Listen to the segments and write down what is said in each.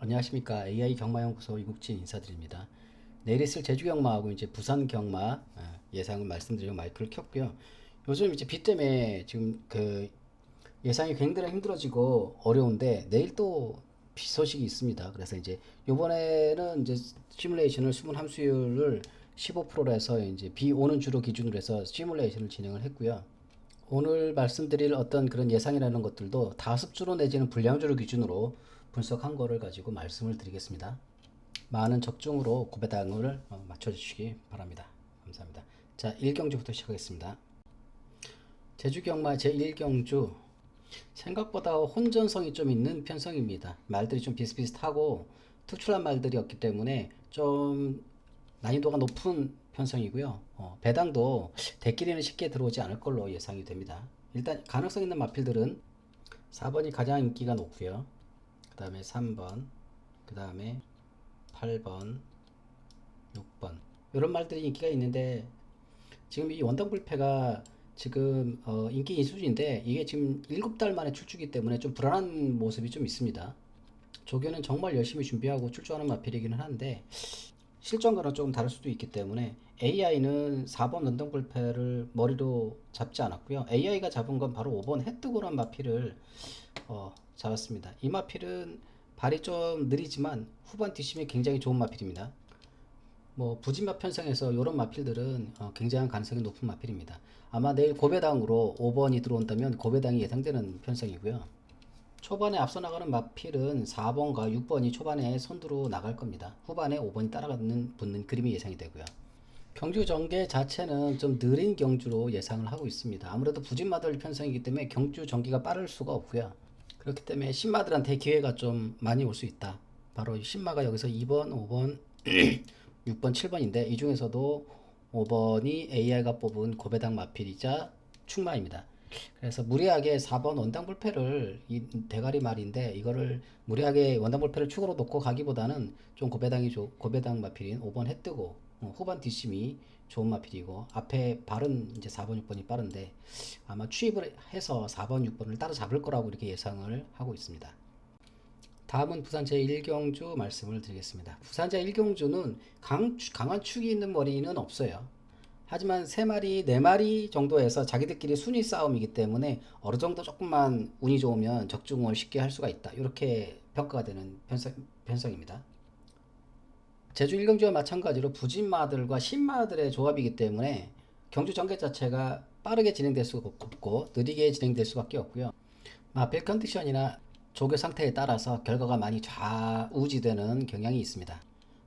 안녕하십니까. AI 경마연구소 이국진 인사드립니다. 내일 있을 제주 경마하고 이제 부산 경마 예상을 말씀드리고 마이크를 켰고요. 요즘 이제 비 때문에 지금 그 예상이 굉장히 힘들어지고 어려운데 내일 또 비 소식이 있습니다. 그래서 이제 요번에는 이제 시뮬레이션을 수분 함수율을 15%로 해서 이제 비 오는 주로 기준으로 해서 시뮬레이션을 진행을 했고요. 오늘 말씀드릴 어떤 그런 예상이라는 것들도 다습주로 내지는 불량주를 기준으로 분석한 거를 가지고 말씀을 드리겠습니다. 많은 적중으로 고배당을 맞춰주시기 바랍니다. 감사합니다. 자, 1경주부터 시작하겠습니다. 제주경마 제1경주 생각보다 혼전성이 좀 있는 편성입니다. 말들이 좀 비슷비슷하고 특출난 말들이었기 때문에 좀 난이도가 높은 편성이고요. 배당도 대끼리는 쉽게 들어오지 않을 걸로 예상이 됩니다. 일단 가능성 있는 마필들은 4번이 가장 인기가 높고요. 그 다음에 3번, 그 다음에 8번, 6번 이런 말들이 인기가 있는데 지금 이 원당불패가 지금 인기 수준인데 이게 지금 7달 만에 출주기 때문에 좀 불안한 모습이 좀 있습니다. 조교는 정말 열심히 준비하고 출주하는 마필이기는 한데 실전과는 조금 다를 수도 있기 때문에 AI는 4번 원당불패를 머리로 잡지 않았고요. AI가 잡은 건 바로 5번 해뜨고란 마필을 잡았습니다. 이 마필은 발이 좀 느리지만 후반 뒷심이 굉장히 좋은 마필입니다. 뭐 부진마 편성에서 이런 마필들은 굉장한 가능성이 높은 마필입니다. 아마 내일 고배당으로 5번이 들어온다면 고배당이 예상되는 편성이고요. 초반에 앞서 나가는 마필은 4번과 6번이 초반에 선두로 나갈 겁니다. 후반에 5번이 따라가는 붙는 그림이 예상이 되고요. 경주 전개 자체는 좀 느린 경주로 예상을 하고 있습니다. 아무래도 부진마들 편성이기 때문에 경주 전개가 빠를 수가 없고요. 그렇기 때문에 신마들한테 기회가 좀 많이 올 수 있다. 바로 신마가 여기서 2번, 5번, 6번, 7번인데 이 중에서도 5번이 AI가 뽑은 고배당 마필이자 축마입니다. 그래서 무리하게 4번 원당불패를 이 대가리 말인데 이거를 무리하게 원당불패를 축으로 놓고 가기보다는 좀 고배당 마필인 5번 해뜨고 후반 뒷심이 좋은 마필이고 앞에 발은 이제 4번 6번이 빠른데 아마 추입을 해서 4번 6번을 따라잡을 거라고 이렇게 예상을 하고 있습니다. 다음은 부산 제1경주 말씀을 드리겠습니다. 부산 제1경주는 강한 축이 있는 머리는 없어요. 하지만 3마리, 4마리 정도에서 자기들끼리 순위 싸움이기 때문에 어느 정도 조금만 운이 좋으면 적중을 쉽게 할 수가 있다. 이렇게 평가가 되는 편성입니다. 제주 1경주와 마찬가지로 부진마들과 신마들의 조합이기 때문에 경주 전개 자체가 빠르게 진행될 수가 없고 느리게 진행될 수밖에 없고요. 필 컨디션이나 조교 상태에 따라서 결과가 많이 좌우지되는 경향이 있습니다.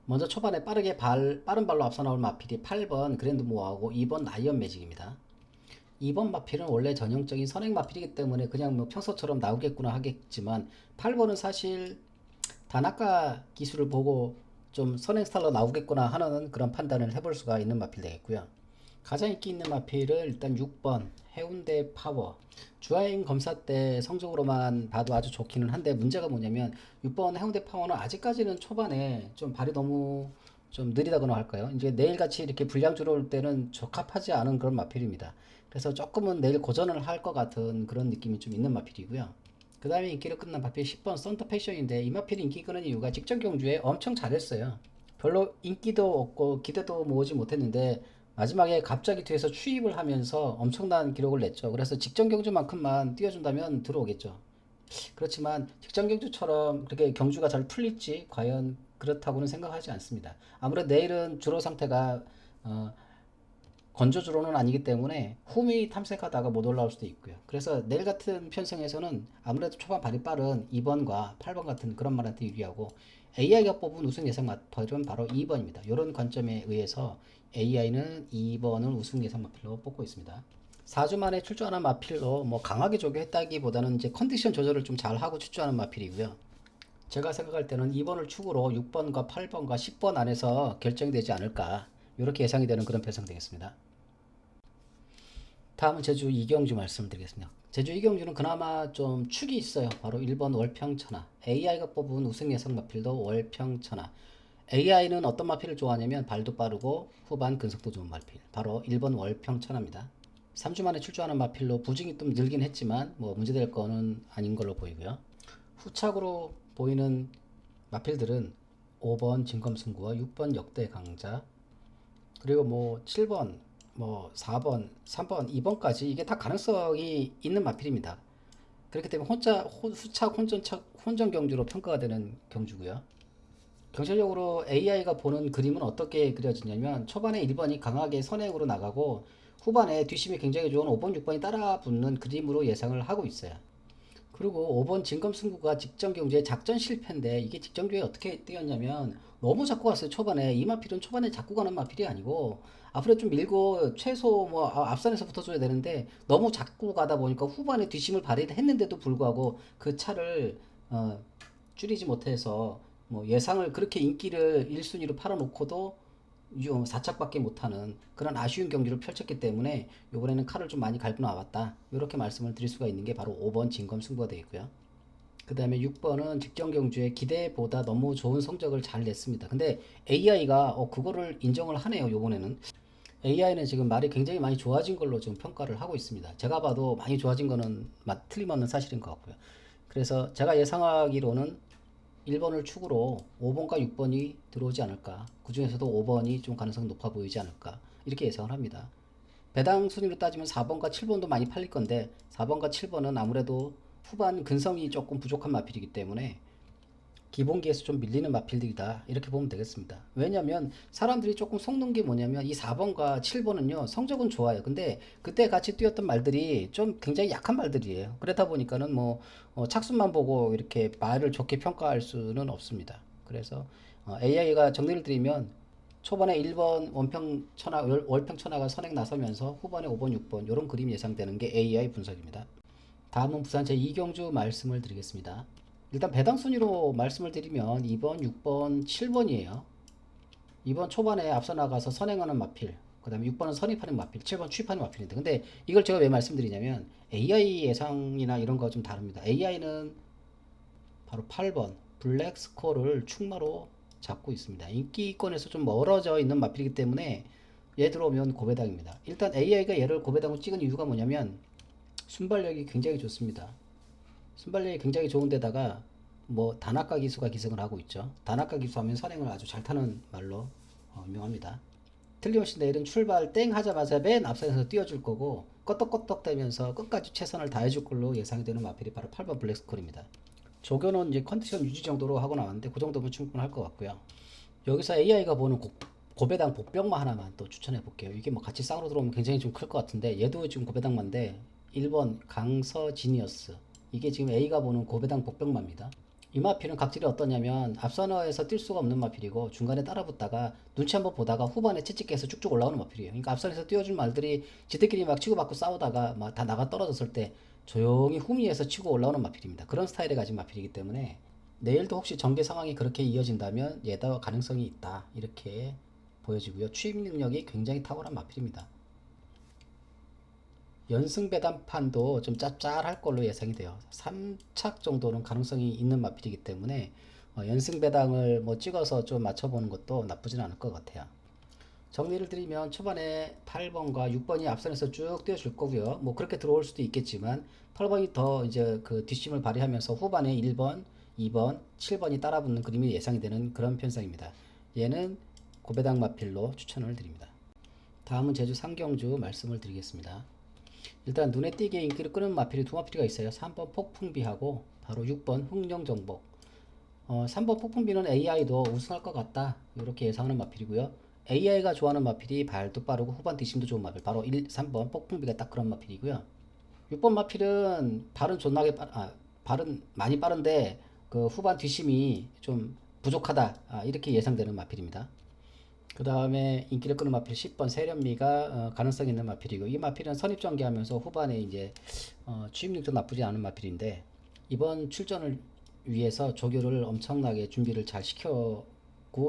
먼저 초반에 빠른 발로 앞서 나올 마필이 8번 그랜드모어하고 2번 라이언 매직입니다. 2번 마필은 원래 전형적인 선행 마필이기 때문에 그냥 뭐 평소처럼 나오겠구나 하겠지만 8번은 사실 단아까 기술을 보고 좀 선행 스타일로 나오겠구나 하는 그런 판단을 해볼 수가 있는 마필 되겠고요. 가장 인기 있는 마필은 일단 6번 해운대 파워. 주하행 검사 때 성적으로만 봐도 아주 좋기는 한데 문제가 뭐냐면 6번 해운대 파워는 아직까지는 초반에 좀 발이 너무 좀 느리다거나 할까요? 이제 내일같이 이렇게 불량주로 올 때는 적합하지 않은 그런 마필입니다. 그래서 조금은 내일 고전을 할 것 같은 그런 느낌이 좀 있는 마필이고요. 그 다음에 인기를 끝난 마필 10번 썬더 패션인데 이 마필이 인기 끄는 이유가 직전 경주에 엄청 잘했어요. 별로 인기도 없고 기대도 모으지 못했는데 마지막에 갑자기 뒤에서 추입을 하면서 엄청난 기록을 냈죠. 그래서 직전 경주만큼만 뛰어준다면 들어오겠죠. 그렇지만 직전 경주처럼 그렇게 경주가 잘 풀릴지 과연 그렇다고는 생각하지 않습니다. 아무래도 내일은 주로 상태가 어, 건조주로는 아니기 때문에 홈이 탐색하다가 못 올라올 수도 있고요. 그래서 내일 같은 편성에서는 아무래도 초반 발이 빠른 2번과 8번 같은 그런 말한테 유리하고 AI가 뽑은 우승 예상 마필은 바로 2번입니다. 이런 관점에 의해서 AI는 2번을 우승 예상 마필로 뽑고 있습니다. 4주 만에 출조하는 마필로 뭐 강하게 조교했다기보다는 이제 컨디션 조절을 좀 잘하고 출조하는 마필이고요. 제가 생각할 때는 2번을 축으로 6번과 8번과 10번 안에서 결정되지 않을까 이렇게 예상이 되는 그런 편성 되겠습니다. 다음은 제주 이경주 말씀드리겠습니다. 제주 이경주는 그나마 좀 축이 있어요. 바로 1번 월평천하. AI가 뽑은 우승 예상 마필도 월평천하. AI는 어떤 마필을 좋아하냐면 발도 빠르고 후반 근속도 좋은 마필. 바로 1번 월평천하입니다. 3주 만에 출조하는 마필로 부진이 좀 늘긴 했지만 뭐 문제될 거는 아닌 걸로 보이고요. 후착으로 보이는 마필들은 5번 진검승부와 6번 역대 강자, 그리고 뭐 7번, 뭐 4번, 3번, 2번까지 이게 다 가능성이 있는 마필입니다. 그렇기 때문에 후착 혼전 경주로 평가가 되는 경주고요. 경찰적으로 AI가 보는 그림은 어떻게 그려지냐면 초반에 1번이 강하게 선행으로 나가고 후반에 뒷심이 굉장히 좋은 5번, 6번이 따라 붙는 그림으로 예상을 하고 있어요. 그리고 5번 진검승부가 직전 경주의 작전 실패인데 이게 직전 경주에 어떻게 뛰었냐면 너무 잡고 갔어요. 초반에 이 마필은 초반에 잡고 가는 마필이 아니고 앞으로 좀 밀고 최소 뭐 앞선에서 붙어줘야 되는데 너무 잡고 가다 보니까 후반에 뒷심을 발휘했는데도 불구하고 그 차를 줄이지 못해서 뭐 예상을 그렇게 인기를 1순위로 팔아놓고도 4착밖에 못하는 그런 아쉬운 경기를 펼쳤기 때문에 이번에는 칼을 좀 많이 갈고 나왔다. 이렇게 말씀을 드릴 수가 있는 게 바로 5번 진검승부가 되겠고요. 그 다음에 6번은 직전 경주에 기대보다 너무 좋은 성적을 잘 냈습니다. 근데 AI가 그거를 인정을 하네요. 요번에는 AI는 지금 말이 굉장히 많이 좋아진 걸로 지금 평가를 하고 있습니다. 제가 봐도 많이 좋아진 거는 틀림없는 사실인 것 같고요. 그래서 제가 예상하기로는 1번을 축으로 5번과 6번이 들어오지 않을까. 그 중에서도 5번이 좀 가능성이 높아 보이지 않을까. 이렇게 예상을 합니다. 배당 순위로 따지면 4번과 7번도 많이 팔릴 건데 4번과 7번은 아무래도 후반 근성이 조금 부족한 마필이기 때문에 기본기에서 좀 밀리는 마필들이다. 이렇게 보면 되겠습니다. 왜냐면 사람들이 조금 속는 게 뭐냐면 이 4번과 7번은요. 성적은 좋아요. 근데 그때 같이 뛰었던 말들이 좀 굉장히 약한 말들이에요. 그러다 보니까는 뭐 착순만 보고 이렇게 말을 좋게 평가할 수는 없습니다. 그래서 AI가 정리를 드리면 초반에 1번 월평천하가 선행 나서면서 후반에 5번, 6번 이런 그림이 예상되는 게 AI 분석입니다. 다음은 부산 제2경주 말씀을 드리겠습니다. 일단 배당 순위로 말씀을 드리면 2번, 6번, 7번이에요. 2번 초반에 앞서 나가서 선행하는 마필, 그 다음에 6번은 선입하는 마필, 7번 추입하는 마필인데 근데 이걸 제가 왜 말씀드리냐면 AI 예상이나 이런 거 좀 다릅니다. AI는 바로 8번 블랙 스코어를 충마로 잡고 있습니다. 인기권에서 좀 멀어져 있는 마필이기 때문에 얘 들어오면 고배당입니다. 일단 AI가 얘를 고배당으로 찍은 이유가 뭐냐면 순발력이 굉장히 좋습니다. 순발력이 굉장히 좋은데다가 뭐 단학가 기수가 기승을 하고 있죠. 단학가 기수하면 선행을 아주 잘 타는 말로 유명합니다. 틀림없이 내일은 출발 땡 하자마자 맨 앞선에서 뛰어줄 거고 껐덕껐덕 대면서 끝까지 최선을 다해줄 걸로 예상이 되는 마필이 바로 8번 블랙스콜입니다. 조교는 이제 컨디션 유지 정도로 하고 나왔는데 그 정도면 충분할 것 같고요. 여기서 AI가 보는 고배당 복병마 하나만 또 추천해 볼게요. 이게 뭐 같이 쌍으로 들어오면 굉장히 좀 클 것 같은데 얘도 지금 고배당마인데 1번 강서지니어스 이게 지금 A가 보는 고배당 복병마입니다. 이 마필은 각질이 어떠냐면 앞선어에서 뛸 수가 없는 마필이고 중간에 따라붙다가 눈치 한번 보다가 후반에 채찍해서 쭉쭉 올라오는 마필이에요. 그러니까 앞선에서 뛰어준 말들이 지들끼리 막 치고받고 싸우다가 막 다 나가 떨어졌을 때 조용히 후미에서 치고 올라오는 마필입니다. 그런 스타일을 가진 마필이기 때문에 내일도 혹시 전개 상황이 그렇게 이어진다면 얘도 가능성이 있다 이렇게 보여지고요. 취입 능력이 굉장히 탁월한 마필입니다. 연승배당판도 좀 짭짤할 걸로 예상이 돼요. 3착 정도는 가능성이 있는 마필이기 때문에 연승배당을 뭐 찍어서 좀 맞춰보는 것도 나쁘진 않을 것 같아요. 정리를 드리면 초반에 8번과 6번이 앞선에서 쭉 뛰어줄 거고요. 뭐 그렇게 들어올 수도 있겠지만 8번이 더 이제 그 뒷심을 발휘하면서 후반에 1번, 2번, 7번이 따라붙는 그림이 예상이 되는 그런 편성입니다. 얘는 고배당 마필로 추천을 드립니다. 다음은 제주 상경주 말씀을 드리겠습니다. 일단 눈에 띄게 인기를 끄는 마필이 두 마필이가 있어요. 3번 폭풍비하고 바로 6번 흥정정복. 3번 폭풍비는 AI도 우승할 것 같다 이렇게 예상하는 마필이고요. AI가 좋아하는 마필이 발도 빠르고 후반 뒷심도 좋은 마필 바로 3번 폭풍비가 딱 그런 마필이고요. 6번 마필은 발은 많이 빠른데 그 후반 뒷심이 좀 부족하다 이렇게 예상되는 마필입니다. 그 다음에 인기를 끄는 마필 10번 세련미가 가능성 있는 마필이고 이 마필은 선입전개하면서 후반에 이제 취입력도 나쁘지 않은 마필인데 이번 출전을 위해서 조교를 엄청나게 준비를 잘 시켜고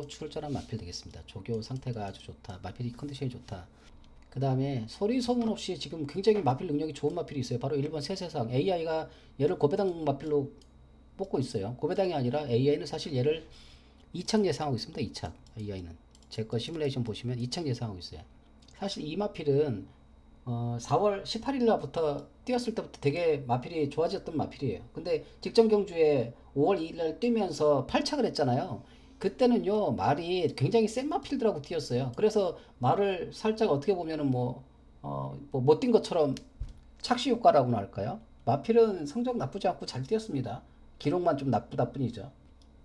출전한 마필 되겠습니다. 조교 상태가 아주 좋다. 마필이 컨디션이 좋다. 그 다음에 소리 소문 없이 지금 굉장히 마필 능력이 좋은 마필이 있어요. 바로 1번 세세상 AI가 얘를 고배당 마필로 뽑고 있어요. 고배당이 아니라 AI는 사실 얘를 2착 예상하고 있습니다. 2착 AI는 제 거 시뮬레이션 보시면 2착 예상하고 있어요. 사실 이 마필은 4월 18일 날부터 뛰었을 때부터 되게 마필이 좋아졌던 마필이에요. 근데 직전 경주에 5월 2일 날 뛰면서 8착을 했잖아요. 그때는요, 말이 굉장히 센 마필들하고 뛰었어요. 그래서 말을 살짝 어떻게 보면은 못 뛴 것처럼 착시 효과라고나 할까요? 마필은 성적 나쁘지 않고 잘 뛰었습니다. 기록만 좀 나쁘다 뿐이죠.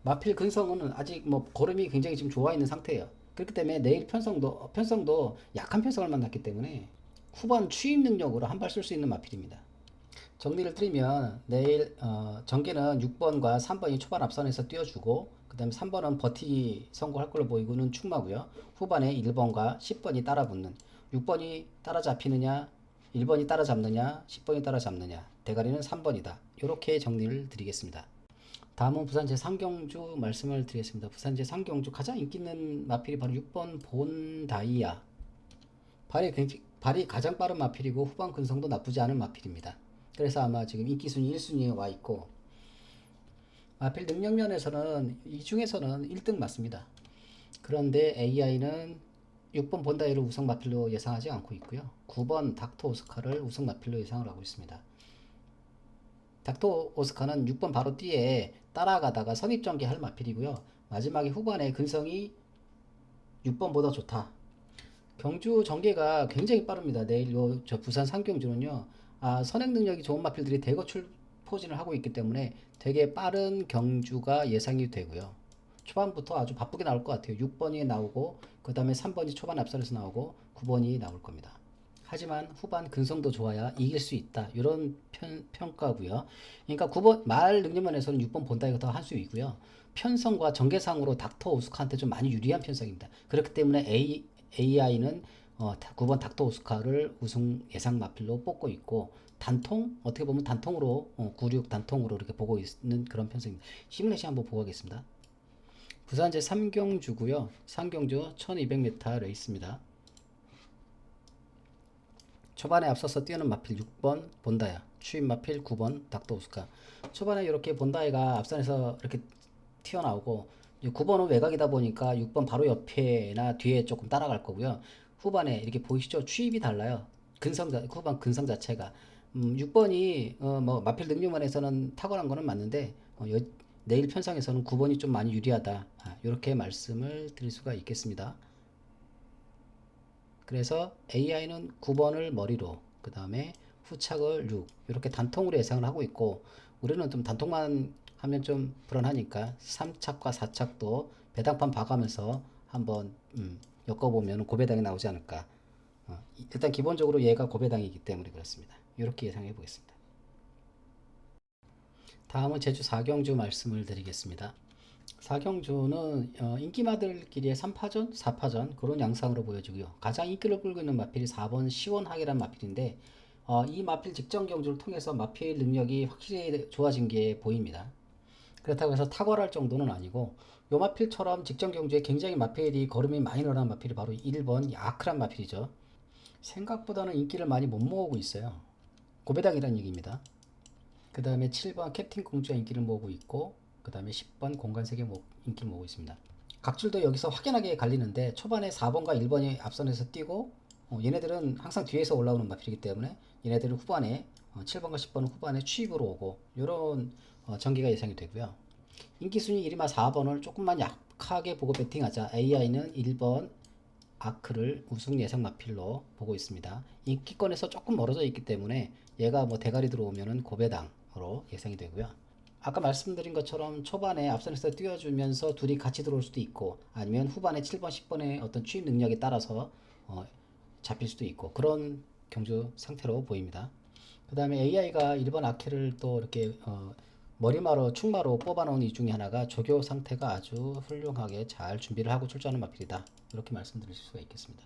마필 근성은 아직 뭐 걸음이 굉장히 지금 좋아 있는 상태예요. 그렇기 때문에 내일 편성도 약한 편성을 만났기 때문에 후반 추임 능력으로 한 발 쓸 수 있는 마필입니다. 정리를 드리면 내일 전개는 6번과 3번이 초반 앞선에서 뛰어주고 그 다음에 3번은 버티기 성공할 걸로 보이고는 충마고요. 후반에 1번과 10번이 따라붙는 6번이 따라잡히느냐 1번이 따라잡느냐 10번이 따라잡느냐 대가리는 3번이다. 이렇게 정리를 드리겠습니다. 다음은 부산 제3경주 말씀을 드리겠습니다. 부산 제3경주 가장 인기 있는 마필이 바로 6번 본다이아. 발이 가장 빠른 마필이고 후반 근성도 나쁘지 않은 마필입니다. 그래서 아마 지금 인기 순위 1순위에 와 있고 마필 능력 면에서는 이 중에서는 1등 맞습니다. 그런데 AI는 6번 본다이를 우승 마필로 예상하지 않고 있고요. 9번 닥터 오스카를 우승 마필로 예상을 하고 있습니다. 닥터 오스카는 6번 바로 뒤에 따라가다가 선입전개 할 마필이고요. 마지막에 후반에 근성이 6번보다 좋다. 경주 전개가 굉장히 빠릅니다. 내일 저 부산 상경주는요. 선행 능력이 좋은 마필들이 대거 출포진을 하고 있기 때문에 되게 빠른 경주가 예상이 되고요. 초반부터 아주 바쁘게 나올 것 같아요. 6번이 나오고 그 다음에 3번이 초반 앞선에서 나오고 9번이 나올 겁니다. 하지만 후반 근성도 좋아야 이길 수 있다. 이런 평가고요. 그러니까 9번 말 능력면에서는 6번 본다이가 더 한 수 있고요. 편성과 전개상으로 닥터 오스카한테 좀 많이 유리한 편성입니다. 그렇기 때문에 AI는 9번 닥터 오스카를 우승 예상 마필로 뽑고 있고 단통 어떻게 보면 단통으로 96 단통으로 이렇게 보고 있는 그런 편성입니다. 시뮬레이션 한번 보고 가겠습니다. 부산 제3경주고요. 3경주 1200m 레이스입니다. 초반에 앞서서 뛰는 마필 6번 본다야, 추임 마필 9번 닥터 오스카. 초반에 이렇게 본다이가 앞선에서 이렇게 튀어나오고 9번은 외곽이다 보니까 6번 바로 옆에나 뒤에 조금 따라갈 거고요. 후반에 이렇게 보이시죠? 추입이 달라요. 후반 근성 자체가 6번이 마필 능력만에서는 탁월한 거는 맞는데 내일 편성에서는 9번이 좀 많이 유리하다. 이렇게 말씀을 드릴 수가 있겠습니다. 그래서 AI는 9번을 머리로 그 다음에 후착을 6 이렇게 단통으로 예상을 하고 있고 우리는 좀 단통만 하면 좀 불안하니까 3착과 4착도 배당판 봐가면서 한번 엮어보면 고배당이 나오지 않을까. 일단 기본적으로 얘가 고배당이기 때문에 그렇습니다. 이렇게 예상해 보겠습니다. 다음은 제주 4경주 말씀을 드리겠습니다. 4경주는 인기마들끼리의 3파전, 4파전 그런 양상으로 보여지고요. 가장 인기를 끌고 있는 마필이 4번 시원하게란 마필인데 이 마필 직전 경주를 통해서 마필 능력이 확실히 좋아진 게 보입니다. 그렇다고 해서 탁월할 정도는 아니고 요 마필처럼 직전 경주에 굉장히 마필이 걸음이 많이 늘어난 마필이 바로 1번 아크란 마필이죠. 생각보다는 인기를 많이 못 모으고 있어요. 고배당이라는 얘기입니다. 그 다음에 7번 캡틴 공주가 인기를 모으고 있고 그 다음에 10번 공간세계 인기를 모으고 있습니다. 각줄도 여기서 확연하게 갈리는데 초반에 4번과 1번이 앞선에서 뛰고 얘네들은 항상 뒤에서 올라오는 마필이기 때문에 얘네들은 후반에 7번과 10번은 후반에 추입으로 오고 이런 전개가 예상이 되고요. 인기순위 1위마 4번을 조금만 약하게 보고 배팅하자. AI는 1번 아크를 우승 예상 마필로 보고 있습니다. 인기권에서 조금 멀어져 있기 때문에 얘가 대가리 들어오면은 고배당으로 예상이 되고요. 아까 말씀드린 것처럼 초반에 앞선에서 뛰어주면서 둘이 같이 들어올 수도 있고 아니면 후반에 7번, 10번의 어떤 추입 능력에 따라서 잡힐 수도 있고 그런 경주 상태로 보입니다. 그 다음에 AI가 1번 아케를 또 이렇게 머리마로 축마로 뽑아놓은 이 중에 하나가 조교 상태가 아주 훌륭하게 잘 준비를 하고 출전하는 마필이다. 이렇게 말씀드릴 수가 있겠습니다.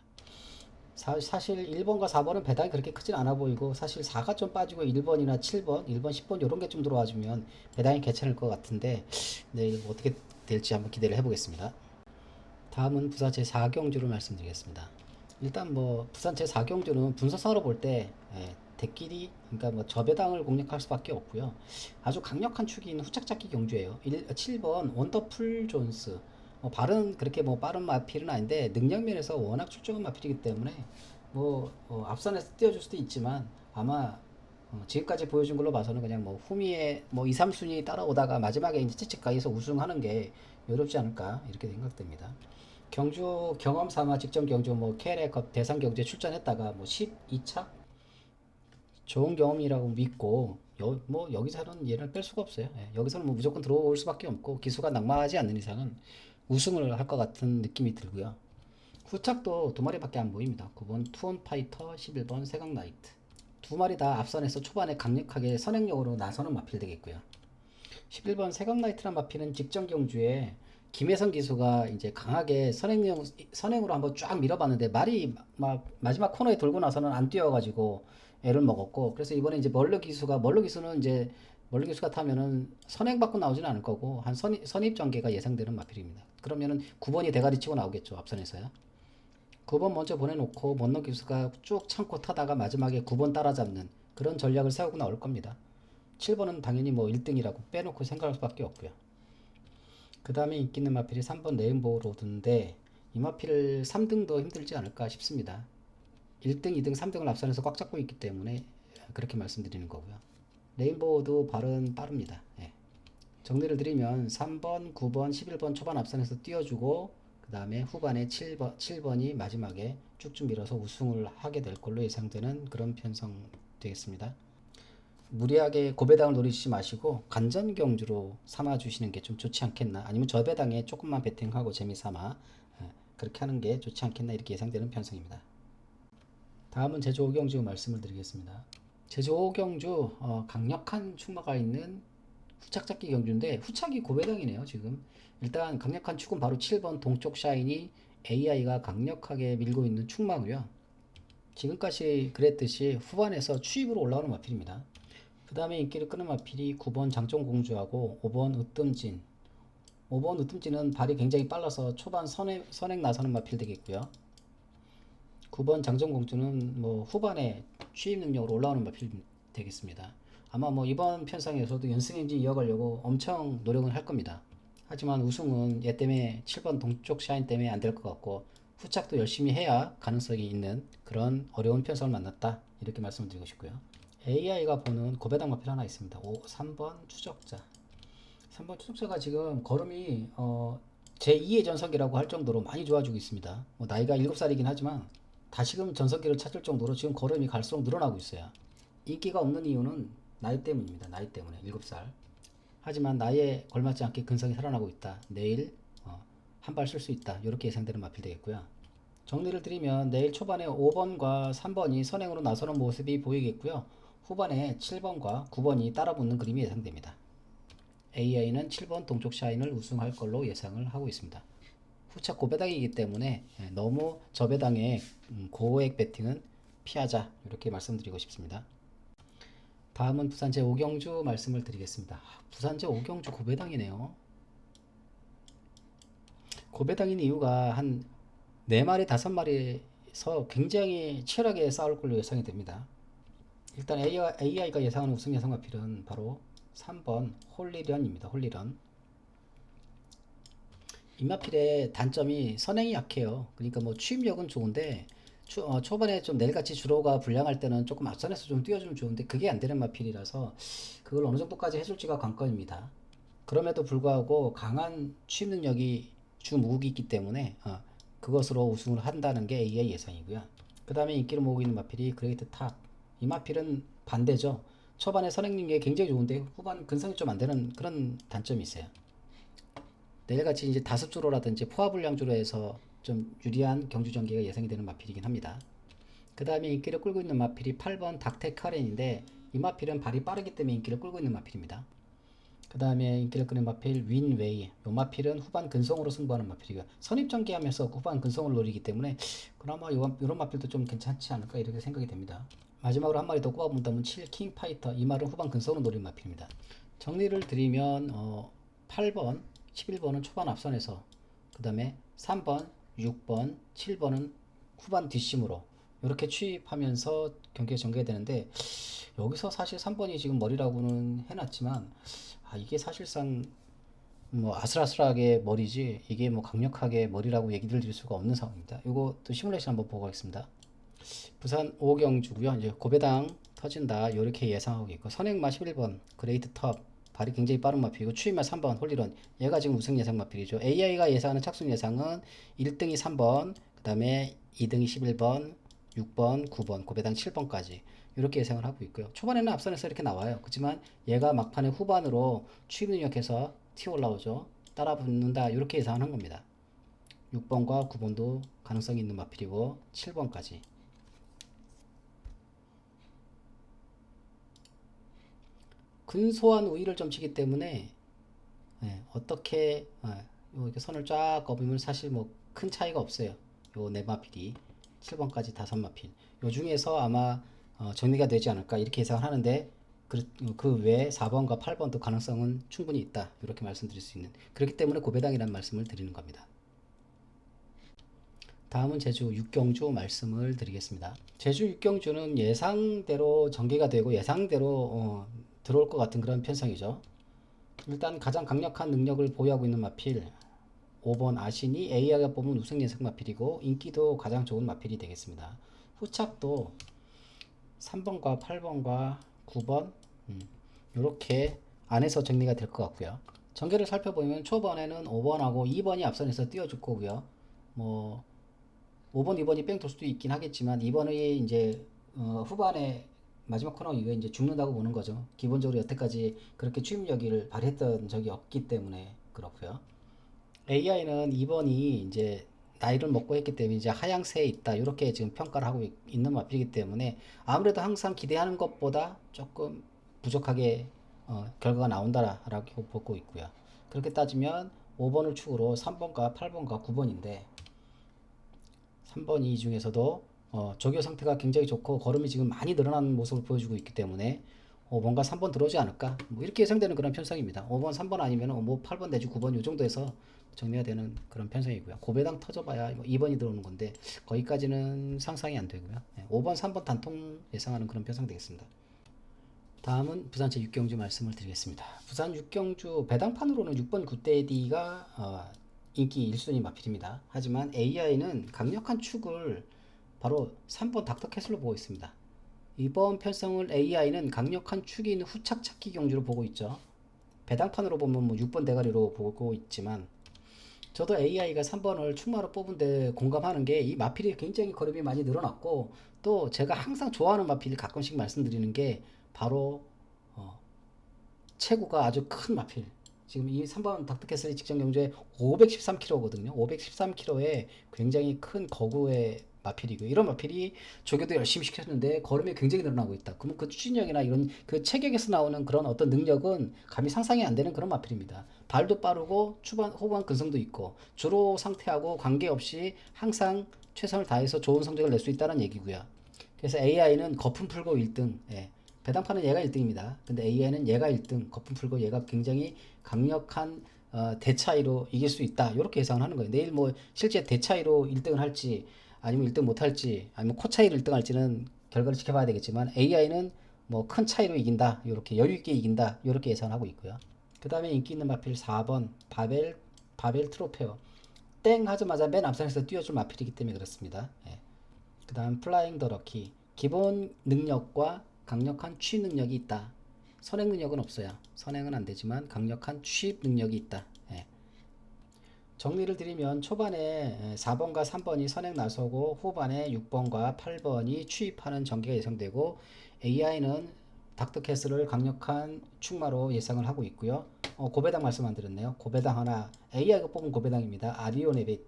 사실 1번과 4번은 배당이 그렇게 크진 않아 보이고 사실 4가 좀 빠지고 1번이나 7번, 1번, 10번 이런 게 좀 들어와주면 배당이 괜찮을 것 같은데 내일 어떻게 될지 한번 기대를 해보겠습니다. 다음은 부산 제4경주를 말씀드리겠습니다. 일단 부산 제4경주는 분석상으로 볼 때 대끼리 그러니까 저배당을 공략할 수밖에 없고요. 아주 강력한 축인 후착잡기 경주예요. 7번 원더풀 존스 발은 그렇게 빠른 마필은 아닌데 능력면에서 워낙 출중한 마필이기 때문에 뭐 앞선에서 뛰어줄 수도 있지만 아마 지금까지 보여준 걸로 봐서는 그냥 뭐 후미에 뭐 2, 3순위 따라오다가 마지막에 이제 찌찌까지서 우승하는 게 어렵지 않을까 이렇게 생각됩니다. 경주 경험 삼아 직전 경주 뭐 KLA컵 대상 경주에 출전했다가 뭐 12차 좋은 경험이라고 믿고 뭐 여기서는 얘를 뺄 수가 없어요. 예, 여기서는 뭐 무조건 들어올 수밖에 없고 기수가 낙마하지 않는 이상은 우승을 할 것 같은 느낌이 들고요. 후착도 두 마리밖에 안 보입니다. 9번 투원 파이터, 11번 세강 나이트. 두 마리 다 앞선에서 초반에 강력하게 선행력으로 나서는 마필 되겠고요. 11번 세강 나이트란 마필은 직전 경주에 김혜성 기수가 이제 강하게 선행으로 한번 쫙 밀어봤는데 말이 막 마지막 코너에 돌고 나서는 안 뛰어가지고 애를 먹었고, 그래서 이번에 이제 멀로 기수는 이제 멀로 기수가 타면은 선행 받고 나오지는 않을 거고 한 선입 전개가 예상되는 마필입니다. 그러면은 9번이 대가리 치고 나오겠죠, 앞선에서요. 9번 먼저 보내놓고 먼로 기수가 쭉 참고 타다가 마지막에 9번 따라잡는 그런 전략을 세우고 나올 겁니다. 7번은 당연히 뭐 1등이라고 빼놓고 생각할 수밖에 없고요. 그 다음에 인기 있는 마필이 3번 레인보우 로드인데 이 마필 3등도 힘들지 않을까 싶습니다. 1등, 2등, 3등을 앞선에서 꽉 잡고 있기 때문에 그렇게 말씀드리는 거고요. 레인보우도 발은 빠릅니다. 예. 정리를 드리면 3번, 9번, 11번 초반 앞선에서 띄워주고 그 다음에 후반에 7번이 마지막에 쭉쭉 밀어서 우승을 하게 될 걸로 예상되는 그런 편성 되겠습니다. 무리하게 고배당을 노리시지 마시고 간전 경주로 삼아 주시는 게 좀 좋지 않겠나, 아니면 저배당에 조금만 베팅하고 재미삼아 그렇게 하는 게 좋지 않겠나 이렇게 예상되는 편성입니다. 다음은 제주 오경주 말씀을 드리겠습니다. 제주 오경주 강력한 축마가 있는 후착잡기 경주인데 후착이 고배당이네요. 지금 일단 강력한 축은 바로 7번 동쪽 샤이니 AI가 강력하게 밀고 있는 축마고요. 지금까지 그랬듯이 후반에서 추입으로 올라오는 마필입니다. 그 다음에 인기를 끄는 마필이 9번 장정공주하고 5번 으뜸진. 5번 으뜸진은 발이 굉장히 빨라서 초반 선행 나서는 마필 되겠고요. 9번 장정공주는 뭐 후반에 취입 능력으로 올라오는 마필 되겠습니다. 아마 뭐 이번 편성에서도 연승행진 이어가려고 엄청 노력을 할 겁니다. 하지만 우승은 얘 때문에 7번 동쪽 샤인 때문에 안 될 것 같고 후착도 열심히 해야 가능성이 있는 그런 어려운 편성을 만났다 이렇게 말씀을 드리고 싶고요. AI가 보는 고배당 마필 하나 있습니다. 3번 추적자. 3번 추적자가 지금 걸음이 제2의 전성기라고 할 정도로 많이 좋아지고 있습니다. 뭐 나이가 7살이긴 하지만 다시금 전성기를 찾을 정도로 지금 걸음이 갈수록 늘어나고 있어요. 인기가 없는 이유는 나이 때문입니다. 나이 때문에 7살. 하지만 나이에 걸맞지 않게 근성이 살아나고 있다. 내일 한 발 쓸 수 있다. 이렇게 예상되는 마필 되겠고요. 정리를 드리면 내일 초반에 5번과 3번이 선행으로 나서는 모습이 보이겠고요. 후반에 7번과 9번이 따라붙는 그림이 예상됩니다. AI는 7번 동쪽 샤인을 우승할 걸로 예상을 하고 있습니다. 후차 고배당이기 때문에 너무 저배당의 고액 배팅은 피하자 이렇게 말씀드리고 싶습니다. 다음은 부산제 오경주 말씀을 드리겠습니다. 부산제 오경주 고배당이네요. 고배당인 이유가 한 4마리 5마리에서 굉장히 치열하게 싸울 걸로 예상이 됩니다. 일단 AI가 예상하는 우승 예상 마필은 바로 3번 홀리런입니다. 홀리런. 이 마필의 단점이 선행이 약해요. 그러니까 뭐 취입력은 좋은데 초반에 좀 내일같이 주로가 불량할 때는 조금 앞선에서 좀 뛰어주면 좋은데 그게 안 되는 마필이라서 그걸 어느 정도까지 해줄지가 관건입니다. 그럼에도 불구하고 강한 취입 능력이 주 무국이 있기 때문에 그것으로 우승을 한다는 게 AI 예상이고요. 그 다음에 인기를 모으고 있는 마필이 그레이트 탑. 이 마필은 반대죠. 초반에 선행 능력이 굉장히 좋은데 후반 근성이 좀 안 되는 그런 단점이 있어요. 내일같이 이제 다습주로라든지 포화불량주로 해서 좀 유리한 경주 전개가 예상이 되는 마필이긴 합니다. 그 다음에 인기를 끌고 있는 마필이 8번 닥테카렌인데 이 마필은 발이 빠르기 때문에 인기를 끌고 있는 마필입니다. 그 다음에 인기를 끄는 마필 윈웨이. 이 마필은 후반 근성으로 승부하는 마필이고요. 선입전개하면서 후반 근성을 노리기 때문에 그나마 이런 마필도 좀 괜찮지 않을까 이렇게 생각이 됩니다. 마지막으로 한 마리 더 꼽아본다면 7 킹파이터. 이 말은 후반 근성으로 노리는 마필입니다. 정리를 드리면 8번 11번은 초반 앞선에서 그 다음에 3번 6번 7번은 후반 뒷심으로 이렇게 취입하면서 경기가 전개되는데 여기서 사실 3번이 지금 머리라고는 해놨지만 이게 사실상 뭐 아슬아슬하게 머리지 이게 뭐 강력하게 머리라고 얘기 드릴 수가 없는 상황입니다. 이거 또 시뮬레이션 한번 보고 가겠습니다. 부산 오경주고요. 이제 고배당 터진다 이렇게 예상하고 있고 선행마 11번 그레이트 텁 발이 굉장히 빠른 마필이고 추임마 3번 홀리런 얘가 지금 우승 예상 마필이죠. AI가 예상하는 착순 예상은 1등이 3번 그 다음에 2등이 11번 6번 9번 고배당 7번까지 이렇게 예상을 하고 있고요. 초반에는 앞선에서 이렇게 나와요. 그렇지만 얘가 막판에 후반으로 추임 능력해서 튀어 올라오죠. 따라 붙는다 이렇게 예상을 한 겁니다. 6번과 9번도 가능성이 있는 마필이고 7번까지 근소한 우위를 점치기 때문에 어떻게 이렇게 선을 쫙 그어보면 사실 뭐 큰 차이가 없어요. 요 네 마필이 7번까지 다섯 마필 요 중에서 아마 정리가 되지 않을까 이렇게 예상을 하는데 그 외에 4번과 8번도 가능성은 충분히 있다 이렇게 말씀드릴 수 있는 그렇기 때문에 고배당이라는 말씀을 드리는 겁니다. 다음은 제주 육경주 말씀을 드리겠습니다. 제주 육경주는 예상대로 전개가 되고 예상대로 들어올 것 같은 그런 편성이죠. 일단 가장 강력한 능력을 보유하고 있는 마필 5번 아신이 AI가 뽑은 우승 예상 마필이고 인기도 가장 좋은 마필이 되겠습니다. 후착도 3번과 8번과 9번 이렇게 안에서 정리가 될 것 같고요. 전개를 살펴보면 초반에는 5번하고 2번이 앞선에서 띄워줄 거고요. 뭐 5번, 2번이 뺑 돌 수도 있긴 하겠지만 2번이 이제 후반에 마지막 코너 이후에 이제 죽는다고 보는 거죠. 기본적으로 여태까지 그렇게 추임력을 발휘했던 적이 없기 때문에 그렇고요. AI는 2번이 이제 나이를 먹고 했기 때문에 이제 하향세에 있다 이렇게 지금 평가를 하고 있는 마필이기 때문에 아무래도 항상 기대하는 것보다 조금 부족하게 결과가 나온다라고 보고 있고요. 그렇게 따지면 5번을 축으로 3번과 8번과 9번인데 3번 이 중에서도 조교 상태가 굉장히 좋고 걸음이 지금 많이 늘어나는 모습을 보여주고 있기 때문에 뭔가 3번 들어오지 않을까 뭐 이렇게 예상되는 그런 편성입니다. 5번 3번 아니면 뭐 8번 내지 9번 이 정도에서 정리가 되는 그런 편성이고요. 고배당 터져봐야 뭐 2번이 들어오는 건데 거기까지는 상상이 안 되고요. 5번 3번 단통 예상하는 그런 편성 되겠습니다. 다음은 부산제 육경주 말씀을 드리겠습니다. 부산 육경주 배당판으로는 6번 굿데디가 인기 1순위 마필입니다. 하지만 AI는 강력한 축을 바로 3번 닥터캐슬로 보고 있습니다. 이번 편성을 AI는 강력한 축이 있는 후착 찾기 경주로 보고 있죠. 배당판으로 보면 뭐 6번 대가리로 보고 있지만 저도 AI가 3번을 축마로 뽑은데 공감하는 게 이 마필이 굉장히 걸음이 많이 늘어났고 또 제가 항상 좋아하는 마필을 가끔씩 말씀드리는 게 바로 체구가 아주 큰 마필 지금 이 3번 닥터캐슬의 직전 경주에 513kg거든요. 513kg에 굉장히 큰 거구의 마필이고 이런 마필이 조교도 열심히 시켰는데 걸음이 굉장히 늘어나고 있다. 그러면 그 추진력이나 이런 그 체격에서 나오는 그런 어떤 능력은 감히 상상이 안 되는 그런 마필입니다. 발도 빠르고 후반 근성도 있고 주로 상태하고 관계없이 항상 최선을 다해서 좋은 성적을 낼 수 있다는 얘기고요. 그래서 AI는 거품 풀고 1등. 배당판은 얘가 1등입니다. 근데 AI는 얘가 1등, 거품 풀고 얘가 굉장히 강력한 대차이로 이길 수 있다. 이렇게 예상을 하는 거예요. 내일 뭐 실제 대차이로 1등을 할지 아니면 1등 못할지 아니면 코 차이로 1등 할지는 결과를 지켜봐야 되겠지만 AI는 뭐 큰 차이로 이긴다. 이렇게 여유있게 이긴다. 이렇게 예상하고 있고요. 그 다음에 인기 있는 마필 4번 바벨 트로페어 땡 하자마자 맨 앞선에서 띄워줄 마필이기 때문에 그렇습니다. 그 다음 플라잉 더 럭키 기본 능력과 강력한 취입 능력이 있다. 선행 능력은 없어요. 선행은 안 되지만 강력한 취입 능력이 있다. 정리를 드리면 초반에 4번과 3번이 선행 나서고 후반에 6번과 8번이 취입하는 전개가 예상되고 AI는 닥터캐슬을 강력한 축마로 예상을 하고 있고요. 고배당 말씀 안 드렸네요. 고배당 하나 AI가 뽑은 고배당입니다. 아리오네빗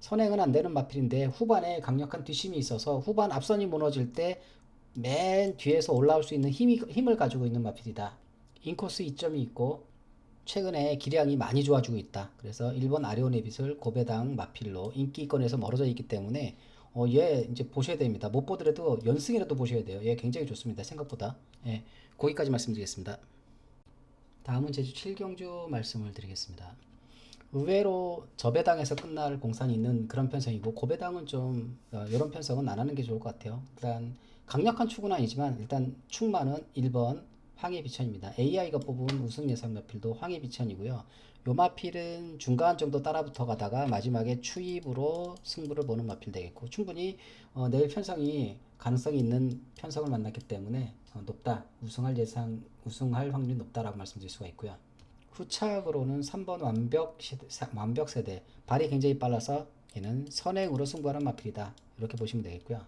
선행은 안 되는 마필인데 후반에 강력한 뒷심이 있어서 후반 앞선이 무너질 때 맨 뒤에서 올라올 수 있는 힘을 가지고 있는 마필이다. 인코스 2점이 있고 최근에 기량이 많이 좋아지고 있다. 그래서 1번 아리오네빗을 고배당 마필로 인기권에서 멀어져 있기 때문에 얘 이제 보셔야 됩니다. 못 보더라도 연승이라도 보셔야 돼요. 얘 굉장히 좋습니다. 생각보다. 거기까지 말씀드리겠습니다. 다음은 제주 7경주 말씀을 드리겠습니다. 의외로 저배당에서 끝날 공산이 있는 그런 편성이고 고배당은 좀 이런 편성은 안 하는 게 좋을 것 같아요. 일단 강력한 축은 아니지만 일단 축마는 1번 황해비천입니다. AI가 뽑은 우승 예상 마필도 황해비천이고요. 요 마필은 중간 정도 따라붙어 가다가 마지막에 추입으로 승부를 보는 마필 되겠고, 충분히 내일 편성이 가능성이 있는 편성을 만났기 때문에 높다, 우승할 확률이 높다라고 말씀드릴 수가 있고요. 후착으로는 3번 완벽 세대, 발이 굉장히 빨라서 얘는 선행으로 승부하는 마필이다, 이렇게 보시면 되겠고요.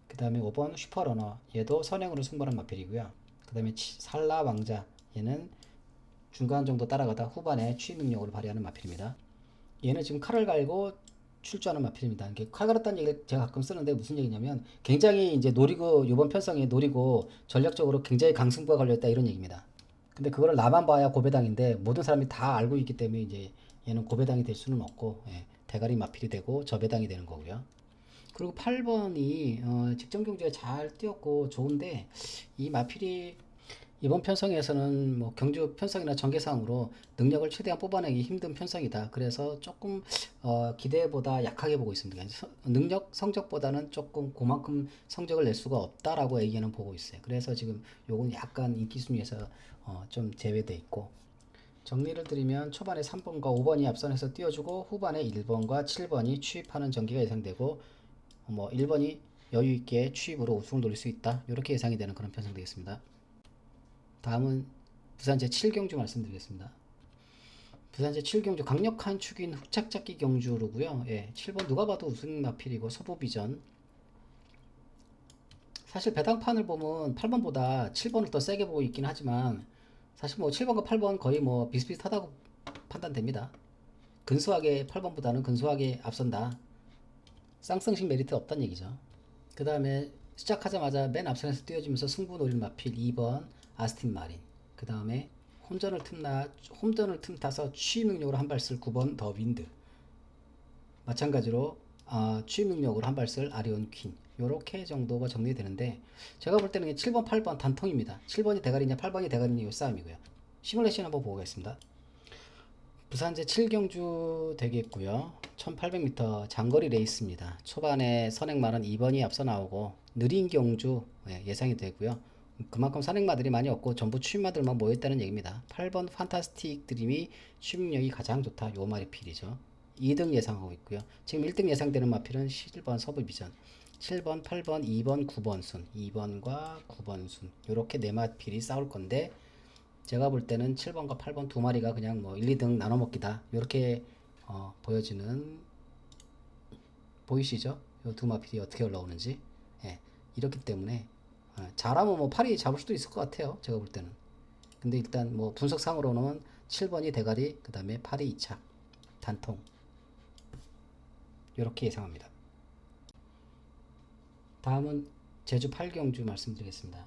그 다음에 5번 슈퍼러너, 얘도 선행으로 승부하는 마필이고요. 그 다음에 살라 왕자, 얘는 중간 정도 따라가다 후반에 추입 능력을 발휘하는 마필입니다. 얘는 지금 칼을 갈고 출조하는 마필입니다. 칼 갈았다는 얘기를 제가 가끔 쓰는데 무슨 얘기냐면, 굉장히 이제 노리고, 이번 편성에 노리고 전략적으로 굉장히 강승부가 걸렸다, 이런 얘기입니다. 근데 그거를 나만 봐야 고배당인데 모든 사람이 다 알고 있기 때문에 이제 얘는 고배당이 될 수는 없고, 대가리 마필이 되고 저배당이 되는 거고요. 그리고 8번이 직전 경주에 잘 뛰었고 좋은데, 이 마필이 이번 편성에서는 뭐 경주 편성이나 전개상으로 능력을 최대한 뽑아내기 힘든 편성이다. 그래서 조금 기대보다 약하게 보고 있습니다. 능력 성적보다는 조금 그만큼 성적을 낼 수가 없다라고 AI는 보고 있어요. 그래서 지금 요건 약간 인기 순위에서 좀 제외돼 있고, 정리를 드리면 초반에 3번과 5번이 앞선에서 띄워주고 후반에 1번과 7번이 추입하는 전개가 예상되고, 뭐 1번이 여유있게 추입으로 우승을 노릴 수 있다, 이렇게 예상이 되는 그런 편성 되겠습니다. 다음은 부산 제7경주 말씀드리겠습니다. 부산 제7경주 강력한 축인 흑착잡기 경주로고요. 7번 누가 봐도 우승 마필이고 서부비전. 사실 배당판을 보면 8번보다 7번을 더 세게 보고 있긴 하지만, 사실 뭐 7번과 8번 거의 뭐 비슷비슷하다고 판단됩니다. 근소하게 8번보다는 근소하게 앞선다, 쌍성식 메리트 없다는 얘기죠. 그 다음에 시작하자마자 맨 앞선에서 뛰어주면서 승부 노릴 마필 2번 아스틴 마린. 그 다음에 홈전을 틈타서 취임 능력으로 한 발 쓸 9번 더 윈드. 마찬가지로 취임 능력으로 한 발 쓸 아리온 퀸. 요렇게 정도가 정리되는데, 제가 볼 때는 7번 8번 단통입니다. 7번이 대가리냐 8번이 대가리냐 이 싸움이고요. 시뮬레이션 한번 보겠습니다. 부산 제7경주 되겠고요. 1800m 장거리 레이스입니다. 초반에 선행마는 2번이 앞서 나오고 느린 경주 예상이 되고요. 그만큼 선행마들이 많이 없고 전부 추임마들만 모여있다는 얘기입니다. 8번 판타스틱 드림이 추임력이 가장 좋다, 요 말이 필이죠. 2등 예상하고 있고요. 지금 1등 예상되는 마필은 7번 서부비전, 7번 8번 2번 9번 순, 2번과 9번 순, 요렇게 네 마필이 싸울 건데, 제가 볼 때는 7번과 8번 두 마리가 그냥 뭐 1, 2등 나눠 먹기다, 이렇게 보여지는, 보이시죠? 이 두 마필이 어떻게 올라오는지. 이렇기 때문에 잘하면 뭐 8위 잡을 수도 있을 것 같아요, 제가 볼 때는. 근데 일단 뭐 분석상으로는 7번이 대가리, 그 다음에 8위 2착 단통, 이렇게 예상합니다. 다음은 제주 8경주 말씀드리겠습니다.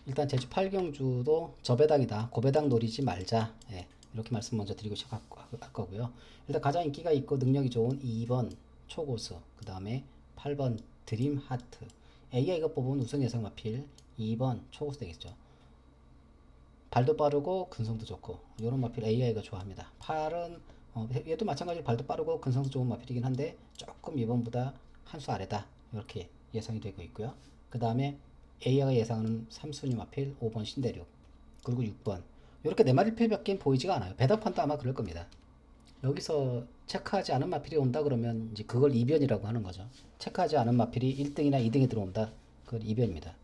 일단 제주 8경주도 저배당이다, 고배당 노리지 말자, 이렇게 말씀 먼저 드리고 시작할 거고요. 일단 가장 인기가 있고 능력이 좋은 2번 초고수, 그 다음에 8번 드림 하트. AI가 뽑은 우승 예상 마필 2번 초고수 되겠죠. 발도 빠르고 근성도 좋고, 이런 마필 AI가 좋아합니다. 8은 얘도 마찬가지로 발도 빠르고 근성도 좋은 마필이긴 한데 조금 2번보다 한 수 아래다, 이렇게 예상이 되고 있고요. 그 다음에 AI가 예상하는 3순위 마필 5번 신대륙, 그리고 6번, 이렇게 네 마리 필밖에 보이지가 않아요. 배당판도 아마 그럴 겁니다. 여기서 체크하지 않은 마필이 온다 그러면 이제 그걸 이변이라고 하는 거죠. 체크하지 않은 마필이 1등이나 2등에 들어온다, 그걸 이변입니다.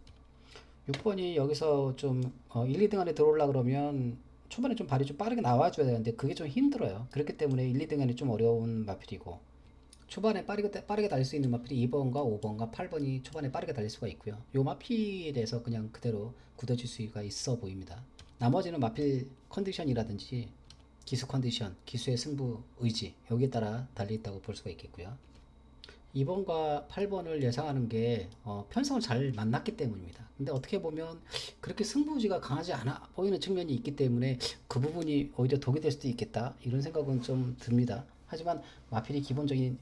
6번이 여기서 좀 1, 2등 안에 들어오려 그러면 초반에 좀 발이 좀 빠르게 나와줘야 되는데 그게 좀 힘들어요. 그렇기 때문에 1, 2등 안에 좀 어려운 마필이고, 초반에 빠르게 달릴 수 있는 마필이 2번과 5번과 8번이 초반에 빠르게 달릴 수가 있고요. 요 마필에서 그냥 그대로 굳어질 수가 있어 보입니다. 나머지는 마필 컨디션이라든지 기수 컨디션, 기수의 승부 의지, 여기에 따라 달려있다고 볼 수가 있겠고요. 2번과 8번을 예상하는 게 편성을 잘 만났기 때문입니다. 근데 어떻게 보면 그렇게 승부지가 강하지 않아 보이는 측면이 있기 때문에 그 부분이 오히려 독이 될 수도 있겠다, 이런 생각은 좀 듭니다. 하지만 마필이 기본적인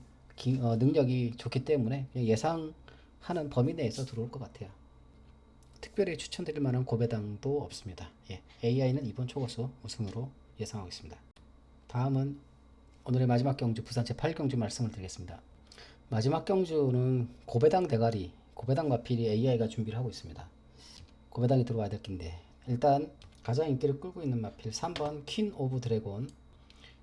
능력이 좋기 때문에 예상하는 범위 내에서 들어올 것 같아요. 특별히 추천드릴 만한 고배당도 없습니다. AI는 2번 초고수 우승으로 예상하고 있습니다. 다음은 오늘의 마지막 경주 부산 제8경주 말씀을 드리겠습니다. 마지막 경주는 고배당 대가리, 고배당 마필이 AI가 준비를 하고 있습니다. 고배당이 들어와야 될 긴데 일단 가장 인기를 끌고 있는 마필 3번 퀸 오브 드래곤.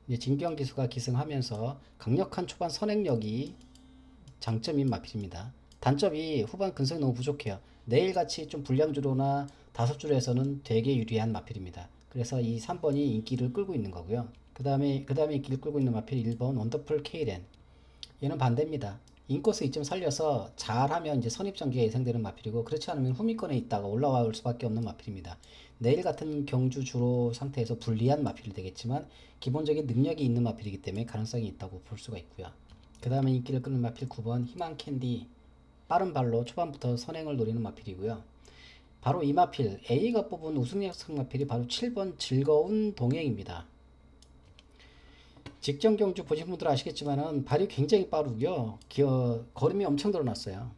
이제 진경 기수가 기승하면서 강력한 초반 선행력이 장점인 마필입니다. 단점이 후반 근성이 너무 부족해요. 내일같이 좀 불량주로나 다섯주로에서는 되게 유리한 마필입니다. 그래서 이 3번이 인기를 끌고 있는 거고요. 그 다음에 인기를 끌고 있는 마필 1번 원더풀 케이렌. 얘는 반대입니다. 인코스 이점 살려서 잘하면 이제 선입전개가 예상되는 마필이고, 그렇지 않으면 후미권에 있다가 올라올 수밖에 없는 마필입니다. 내일 같은 경주 주로 상태에서 불리한 마필이 되겠지만 기본적인 능력이 있는 마필이기 때문에 가능성이 있다고 볼 수가 있고요. 그 다음에 인기를 끄는 마필 9번 희망 캔디. 빠른 발로 초반부터 선행을 노리는 마필이고요. 바로 이 마필 A가 뽑은 우승 약속 마필이 바로 7번 즐거운 동행입니다. 직전 경주 보신 분들 아시겠지만은 발이 굉장히 빠르고요. 걸음이 엄청 늘어났어요.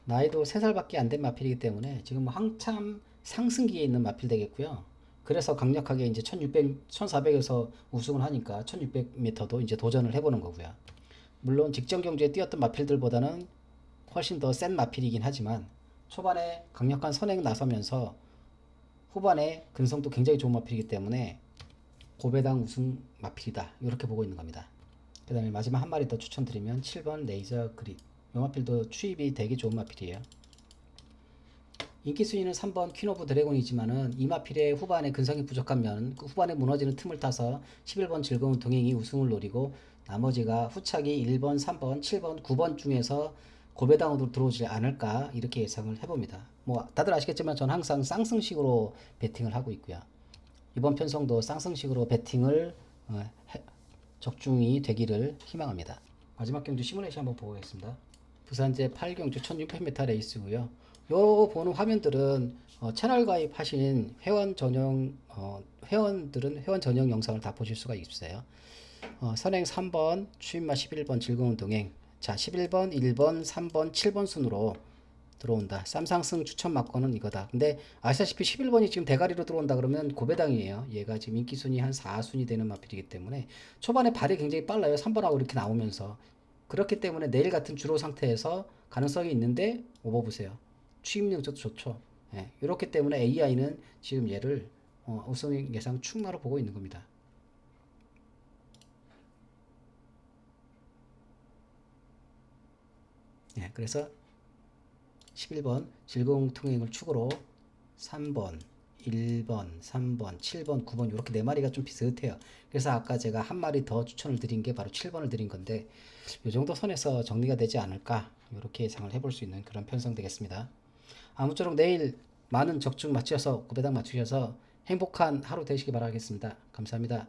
나이도 3살밖에 안 된 마필이기 때문에 지금 한참 상승기에 있는 마필 되겠고요. 그래서 강력하게 이제 1600, 1400에서 우승을 하니까 1600m도 이제 도전을 해보는 거고요. 물론 직전 경주에 뛰었던 마필들보다는 훨씬 더 센 마필이긴 하지만 초반에 강력한 선행 나서면서 후반에 근성도 굉장히 좋은 마필이기 때문에 고배당 우승 마필이다, 이렇게 보고 있는 겁니다. 그 다음에 마지막 한 마리 더 추천드리면 7번 레이저 그립. 이 마필도 추입이 되게 좋은 마필이에요. 인기 순위는 3번 퀸 오브 드래곤이지만은 이 마필의 후반에 근성이 부족한 면 후반에 무너지는 틈을 타서 11번 즐거운 동행이 우승을 노리고, 나머지가 후차기 1번, 3번, 7번, 9번 중에서 고배당으로 들어오지 않을까, 이렇게 예상을 해봅니다. 뭐 다들 아시겠지만 전 항상 쌍승식으로 베팅을 하고 있고요. 이번 편성도 쌍승식으로 베팅을 적중이 되기를 희망합니다. 마지막 경주 시뮬레이션 한번 보고 가겠습니다. 부산제 8경주 1600m 레이스고요. 요 보는 화면들은 채널 가입하신 회원 전용 회원들은 회원 전용 영상을 다 보실 수가 있어요. 선행 3번, 추임마 11번 즐거운 동행. 자, 11번, 1번, 3번, 7번 순으로 들어온다. 쌈상승 추천 막건은 이거다. 근데 아시다시피 11번이 지금 대가리로 들어온다 그러면 고배당이에요. 얘가 지금 인기 순위 한 4순위 되는 마필이기 때문에 초반에 발이 굉장히 빨라요. 3번하고 이렇게 나오면서. 그렇기 때문에 내일 같은 주로 상태에서 가능성이 있는데 오버 보세요. 추임 능력도 좋죠. 예, 이렇기 때문에 AI는 지금 얘를 우승 예상 충나로 보고 있는 겁니다. 예, 그래서 11번 즐거운 통행을 축으로 3번, 1번, 3번, 7번, 9번 이렇게 4마리가 좀 비슷해요. 그래서 아까 제가 한 마리 더 추천을 드린 게 바로 7번을 드린 건데, 이 정도 선에서 정리가 되지 않을까, 이렇게 예상을 해볼 수 있는 그런 편성 되겠습니다. 아무쪼록 내일 많은 적중 맞추셔서 고배당 맞추셔서 행복한 하루 되시기 바라겠습니다. 감사합니다.